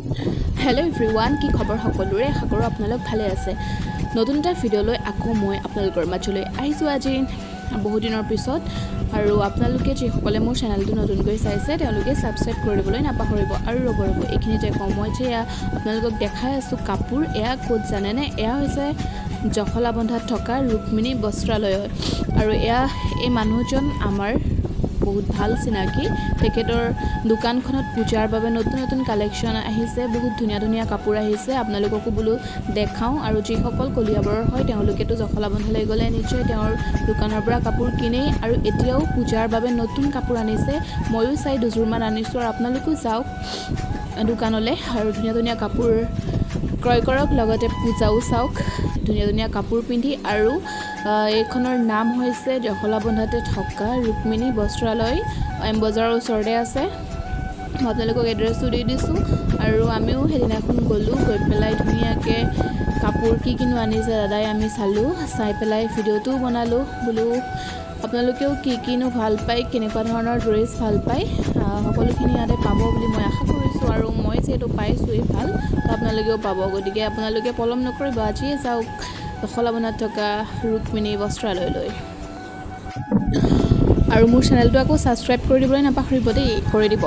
Hello' everyone, কি খবৰ সকলোৰে? আশা কৰোঁ আপোনালোক ভালে আছে। নতুন এটা ভিডিঅ'লৈ আকৌ মই আপোনালোকৰ মাজলৈ আহিছোঁ আজি বহু দিনৰ পিছত। আৰু আপোনালোকে যিসকলে মোৰ চেনেলটো নতুনকৈ চাইছে তেওঁলোকে ছাবস্ক্ৰাইব কৰি দিবলৈ নাপাহৰিব। আৰু ৰ'ব এইখিনিতে কওঁ, মই যে এয়া আপোনালোকক দেখাই আছোঁ কাপোৰ, এয়া ক'ত জানেনে? এয়া হৈছে জখলাবন্ধাত থকা ৰুক্মিণী বস্ত্ৰালয়ত। আৰু এই মানুহজন আমাৰ বহুত ভাল চিনাকি। তেখেতৰ দোকানখনত পূজাৰ বাবে নতুন নতুন কালেকশ্যন আহিছে, বহুত ধুনীয়া ধুনীয়া কাপোৰ আহিছে। আপোনালোককো বোলো দেখাওঁ। আৰু যিসকল কলিয়াবৰৰ হয় তেওঁলোকেতো জখলাবন্ধালৈ গ'লে নিশ্চয় তেওঁৰ দোকানৰ পৰা কাপোৰ কিনেই, আৰু এতিয়াও পূজাৰ বাবে নতুন কাপোৰ আনিছে। ময়ো চাই দুযোৰমান আনিছোঁ, আৰু আপোনালোকো যাওক দোকানলৈ আৰু ধুনীয়া ধুনীয়া কাপোৰ ক্ৰয় কৰক, লগতে পূজাও চাওক ধুনীয়া ধুনীয়া কাপোৰ পিন্ধি। আৰু এইখনৰ নাম হৈছে জখলাবন্ধাতে থকা ৰুক্মিণী বস্ত্ৰালয়, এম বজাৰৰ ওচৰতে আছে। মই আপোনালোকক এড্ৰেছটো দি দিছোঁ। আৰু আমিও সেইদিনাখন গ'লোঁ, গৈ পেলাই ধুনীয়াকৈ কাপোৰ কি কিনো আনিছে দাদাই আমি চালোঁ, চাই পেলাই ভিডিঅ'টোও বনালোঁ। বোলো আপোনালোকেও কি কিনো ভাল পায়, কেনেকুৱা ধৰণৰ ড্ৰেছ ভাল পায়, সকলোখিনি ইয়াতে পাব বুলি মই আশা কৰিছোঁ। আৰু মই যিহেতু পাইছোঁৱেই ভাল, তো আপোনালোকেও পাব। গতিকে আপোনালোকে পলম নকৰিব, আজিয়ে যাওক জখলাবন্ধাত থকা ৰুক্মিণী বস্ত্ৰালয়লৈ। আৰু মোৰ চেনেলটো আকৌ ছাবস্ক্ৰাইব কৰি দিবলৈ নাপাহৰিব দেই, কৰি দিব।